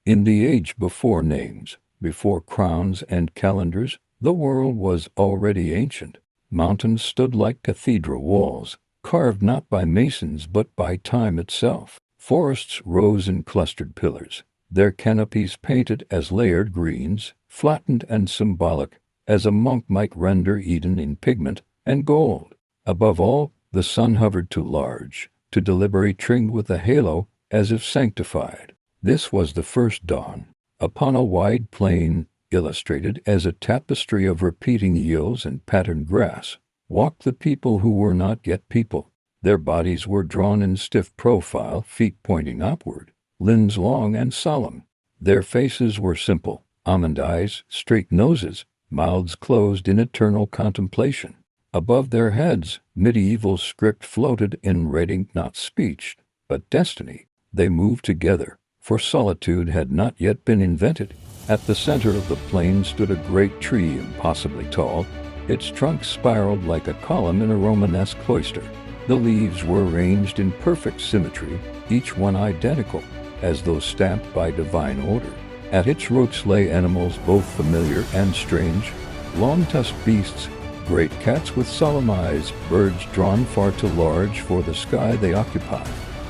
In the age before names, before crowns and calendars, the world was already ancient. Mountains stood like cathedral walls, carved not by masons but by time itself. Forests rose in clustered pillars, their canopies painted as layered greens, flattened and symbolic, as a monk might render Eden in pigment and gold. Above all, the sun hovered too large, to deliberate, trimmed with a halo, as if sanctified. This was the first dawn. Upon a wide plain, illustrated as a tapestry of repeating yields and patterned grass, walked the people who were not yet people. Their bodies were drawn in stiff profile, feet pointing upward, limbs long and solemn. Their faces were simple, almond eyes, straight noses, mouths closed in eternal contemplation. Above their heads, medieval script floated in writing, not speech, but destiny. They moved together, for solitude had not yet been invented. At the center of the plain stood a great tree, impossibly tall. Its trunk spiraled like a column in a Romanesque cloister. The leaves were arranged in perfect symmetry, each one identical, as though stamped by divine order. At its roots lay animals both familiar and strange, long-tusked beasts, great cats with solemn eyes, birds drawn far too large for the sky they occupied.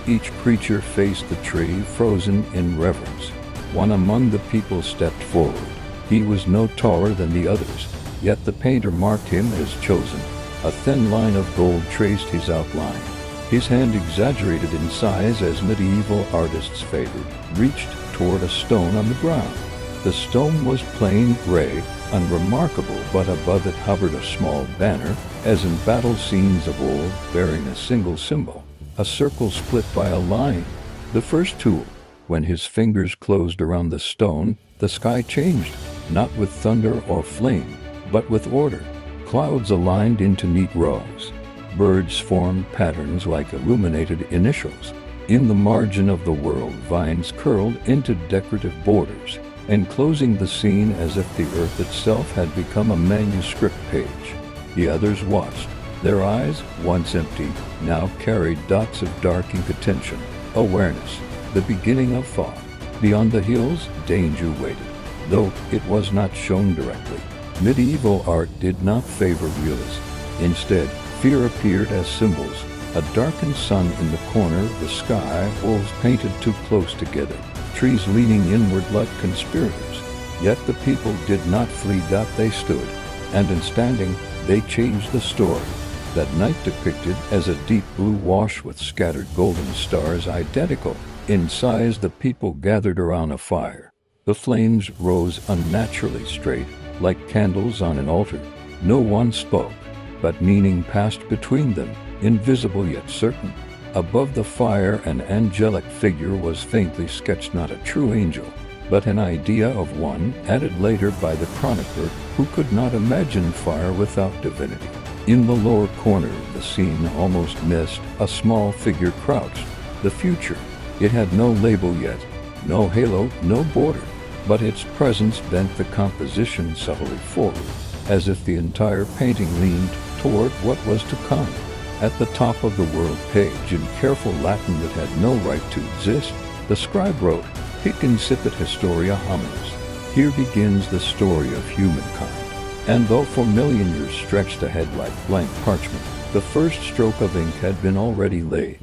Each creature faced the tree, frozen in reverence. One among the people stepped forward. He was no taller than the others, yet the painter marked him as chosen. A thin line of gold traced his outline. His hand, exaggerated in size as medieval artists favored, reached toward a stone on the ground. The stone was plain gray, unremarkable, but above it hovered a small banner, as in battle scenes of old, bearing a single symbol, a circle split by a line. The first tool. When his fingers closed around the stone, the sky changed, not with thunder or flame, but with order. Clouds aligned into neat rows. Birds formed patterns like illuminated initials. In the margin of the world, vines curled into decorative borders, enclosing the scene as if the earth itself had become a manuscript page. The others watched. Their eyes, once empty, now carried dots of dark inattention, awareness, the beginning of thought. Beyond the hills, danger waited, though it was not shown directly. Medieval art did not favor realism. Instead, fear appeared as symbols. A darkened sun in the corner of the sky, wolves painted too close together, trees leaning inward like conspirators. Yet the people did not flee, that they stood, and in standing, they changed the story. That night depicted as a deep blue wash with scattered golden stars identical in size. The people gathered around a fire. The flames rose unnaturally straight, like candles on an altar. No one spoke, but meaning passed between them, invisible yet certain. Above the fire, an angelic figure was faintly sketched, not a true angel, but an idea of one, added later by the chronicler, who could not imagine fire without divinity. In the lower corner of the scene, almost missed, a small figure crouched. The future. It had no label yet, no halo, no border, but its presence bent the composition subtly forward, as if the entire painting leaned toward what was to come. At the top of the world page, in careful Latin that had no right to exist, the scribe wrote, "Hic incipit historia hominis." Here begins the story of humankind. And though for million years stretched ahead like blank parchment, the first stroke of ink had been already laid.